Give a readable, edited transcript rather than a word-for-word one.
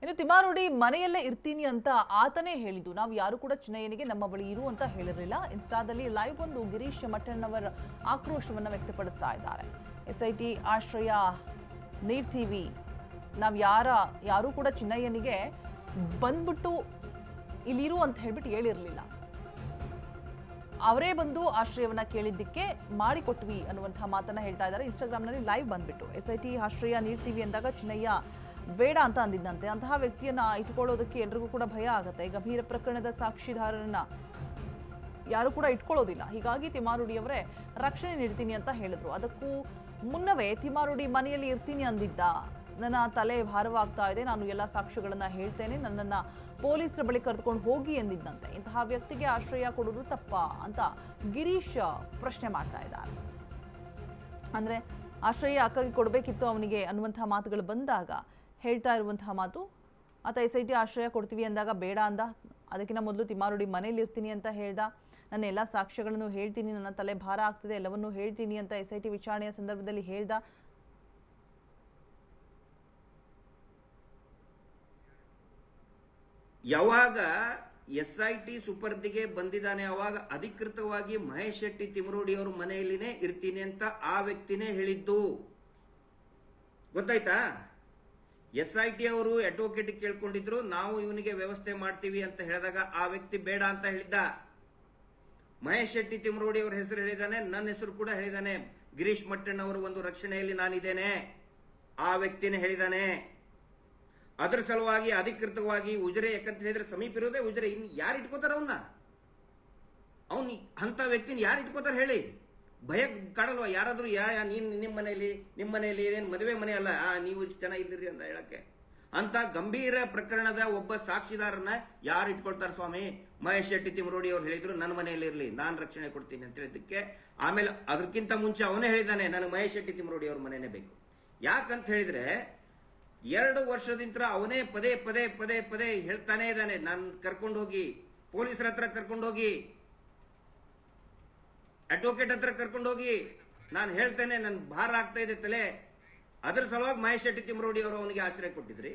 ಇನ್ನು ತಿಮ್ಮಾರುಡಿ ಮನೆಯಲ್ಲೇ ಇರ್ತೀನಿ ಅಂತ ಆತನೇ ಹೇಳಿದ್ದು. ನಾವು ಯಾರು ಕೂಡ ಚಿನ್ನಯ್ಯನಿಗೆ ನಮ್ಮ ಬಳಿ ಇರು ಅಂತ ಹೇಳಿರಲಿಲ್ಲ. ಇನ್ಸ್ಟಾದಲ್ಲಿ ಲೈವ್ ಒಂದು ಗಿರೀಶ್ ಮಠಣ್ಣವರ ಆಕ್ರೋಶವನ್ನು ವ್ಯಕ್ತಪಡಿಸ್ತಾ ಇದ್ದಾರೆ. SIT ಆಶ್ರಯ, ನೀರ್ ಟಿವಿ, ನಾವು ಯಾರು ಕೂಡ ಚಿನ್ನಯ್ಯನಿಗೆ ಬಂದ್ಬಿಟ್ಟು ಇಲ್ಲಿರು ಅಂತ ಹೇಳ್ಬಿಟ್ಟು ಹೇಳಿರಲಿಲ್ಲ. ಅವರೇ ಬಂದು ಆಶ್ರಯವನ್ನ ಕೇಳಿದ್ದಕ್ಕೆ ಮಾಡಿಕೊಟ್ವಿ ಅನ್ನುವಂತಹ ಮಾತನ್ನ ಹೇಳ್ತಾ ಇದ್ದಾರೆ. ಇನ್ಸ್ಟಾಗ್ರಾಮ್ನಲ್ಲಿ ಲೈವ್ ಬಂದ್ಬಿಟ್ಟು SIT ಆಶ್ರಯ, ನೀರ್ ಟಿವಿ ಅಂದಾಗ ಚಿನ್ನಯ್ಯ ಬೇಡ ಅಂತ ಅಂದಿದ್ದಂತೆ. ಅಂತಹ ವ್ಯಕ್ತಿಯನ್ನ ಇಟ್ಕೊಳ್ಳೋದಕ್ಕೆ ಎಲ್ರಿಗೂ ಕೂಡ ಭಯ ಆಗುತ್ತೆ. ಗಂಭೀರ ಪ್ರಕರಣದ ಸಾಕ್ಷಿದಾರರನ್ನ ಯಾರು ಕೂಡ ಇಟ್ಕೊಳ್ಳೋದಿಲ್ಲ. ಹೀಗಾಗಿ ತಿಮ್ಮಾರುಡಿಯವರೇ ರಕ್ಷಣೆ ನೀಡ್ತೀನಿ ಅಂತ ಹೇಳಿದ್ರು. ಅದಕ್ಕೂ ಮುನ್ನವೇ ತಿಮ್ಮಾರುಡಿ ಮನೆಯಲ್ಲಿ ಇರ್ತೀನಿ ಅಂದಿದ್ದ. ನನ್ನ ತಲೆ ಭಾರವಾಗ್ತಾ ಇದೆ, ನಾನು ಎಲ್ಲ ಸಾಕ್ಷ್ಯಗಳನ್ನ ಹೇಳ್ತೇನೆ, ನನ್ನನ್ನು ಪೊಲೀಸರ ಬಳಿ ಕರೆದುಕೊಂಡು ಹೋಗಿ ಎಂದಿದ್ದಂತೆ. ಇಂತಹ ವ್ಯಕ್ತಿಗೆ ಆಶ್ರಯ ಕೊಡೋದು ತಪ್ಪಾ ಅಂತ ಗಿರೀಶ್ ಪ್ರಶ್ನೆ ಮಾಡ್ತಾ ಇದ್ದಾರೆ. ಅಂದರೆ ಆಶ್ರಯ ಅಕ್ಕಗೆ ಕೊಡಬೇಕಿತ್ತು ಅವನಿಗೆ ಅನ್ನುವಂತಹ ಮಾತುಗಳು ಬಂದಾಗ ಹೇಳ್ತಾ ಇರುವಂತಹ ಮಾತು. ಆತ SIT ಆಶ್ರಯ ಕೊಡ್ತೀವಿ ಅಂದಾಗ ಬೇಡ ಅಂದ. ಅದಕ್ಕಿಂತ ಮೊದಲು ತಿಮ್ಮಾರುಡಿ ಮನೇಲಿ ಇರ್ತೀನಿ ಅಂತ ಹೇಳ್ದ. ನನ್ನ ಎಲ್ಲ ಸಾಕ್ಷ್ಯಗಳನ್ನು ಹೇಳ್ತೀನಿ, ನನ್ನ ತಲೆ ಭಾರ ಆಗ್ತಿದೆ, ಎಲ್ಲವನ್ನೂ ಹೇಳ್ತೀನಿ ಅಂತ SIT ವಿಚಾರಣೆಯ ಸಂದರ್ಭದಲ್ಲಿ ಹೇಳ್ದ. ಯಾವಾಗ SIT ಸುಪರ್ದಿಗೆ ಬಂದಿದ್ದಾನೆ ಅವಾಗ ಅಧಿಕೃತವಾಗಿ ಮಹೇಶ್ ಶೆಟ್ಟಿ ತಿಮ್ರೋಡಿ ಅವರು ಮನೆಯಲ್ಲಿನೇ ಇರ್ತೀನಿ ಅಂತ ಆ ವ್ಯಕ್ತಿನೇ ಹೇಳಿದ್ದು. ಗೊತ್ತಾಯ್ತಾ? SIT ಅವರು ಅಡ್ವೊಕೇಟ್ ಕೇಳ್ಕೊಂಡಿದ್ರು, ನಾವು ಇವನಿಗೆ ವ್ಯವಸ್ಥೆ ಮಾಡ್ತೀವಿ ಅಂತ ಹೇಳಿದಾಗ ಆ ವ್ಯಕ್ತಿ ಬೇಡ ಅಂತ ಹೇಳಿದ್ದ. ಮಹೇಶ್ ಶೆಟ್ಟಿ ತಿಮ್ರೋಡಿ ಅವರ ಹೆಸರು ಹೇಳಿದಾನೆ, ನನ್ನ ಹೆಸರು ಕೂಡ ಹೇಳಿದಾನೆ. ಗಿರೀಶ್ ಮಟ್ಟಣ್ಣವರು ಒಂದು ರಕ್ಷಣೆಯಲ್ಲಿ ನಾನಿದ್ದೇನೆ, ಆ ವ್ಯಕ್ತಿನೇ ಹೇಳಿದಾನೆ. ಅದರ ಸಲುವಾಗಿ ಅಧಿಕೃತವಾಗಿ ಉಜಿರೆ, ಯಾಕಂತ ಹೇಳಿದ್ರೆ ಸಮೀಪ ಇರೋದೇ ಉಜಿರೆ, ಇನ್ನು ಯಾರು ಇಟ್ಕೋತಾರ ಅವನ್ ಅಂತ ವ್ಯಕ್ತಿನ ಯಾರು ಇಟ್ಕೋತಾರ ಹೇಳಿ? ಭಯ ಕಾಡಲ್ವಾ ಯಾರಾದ್ರೂ? ನೀನ್ ನಿಮ್ಮ ಮನೆಯಲ್ಲಿ ಏನೇನು ಮದುವೆ ಮನೆ ಅಲ್ಲ, ನೀವು ಚೆನ್ನಾಗಿದ್ದೀರಿ ಅಂತ ಹೇಳಕ್ಕೆ? ಅಂತ ಗಂಭೀರ ಪ್ರಕರಣದ ಒಬ್ಬ ಸಾಕ್ಷಿದಾರನ ಯಾರು ಇಟ್ಕೊಳ್ತಾರ ಸ್ವಾಮಿ? ಮಹೇಶ್ ಶೆಟ್ಟಿ ತಿಮ್ರೋಡಿ ಅವ್ರು ಹೇಳಿದ್ರು ನನ್ನ ಮನೆಯಲ್ಲಿ ಇರಲಿ, ನಾನು ರಕ್ಷಣೆ ಕೊಡ್ತೀನಿ ಅಂತ ಹೇಳಿದ್ದಕ್ಕೆ ಆಮೇಲೆ ಅದಕ್ಕಿಂತ ಮುಂಚೆ ಅವನೇ ಹೇಳಿದಾನೆ, ನನಗೆ ಮಹೇಶ್ ಶೆಟ್ಟಿ ತಿಮ್ರೋಡಿ ಅವ್ರ ಮನೆನೇ ಬೇಕು. ಯಾಕಂತ ಹೇಳಿದ್ರೆ 2 ವರ್ಷದಿಂದ ಅವನೇ ಪದೇ ಪದೇ ಪದೇ ಪದೇ ಹೇಳ್ತಾನೆ ಇದ್ದಾನೆ, ನಾನು ಕರ್ಕೊಂಡು ಹೋಗಿ ಪೊಲೀಸರ ಹತ್ರ ಕರ್ಕೊಂಡು ಹೋಗಿ, ಅಡ್ವೊಕೇಟ್ ಹತ್ರ ಕರ್ಕೊಂಡು ಹೋಗಿ, ನಾನು ಹೇಳ್ತೇನೆ, ನನ್ನ ಭಾರ ಆಗ್ತಾ ಇದೆ ತಲೆ. ಅದ್ರ ಸಲುವಾಗಿ ಮಹೇಶ್ ಶೆಟ್ಟಿ ತಿಮ್ರೋಡಿ ಅವರು ಅವನಿಗೆ ಆಶ್ರಯ ಕೊಟ್ಟಿದ್ರಿ.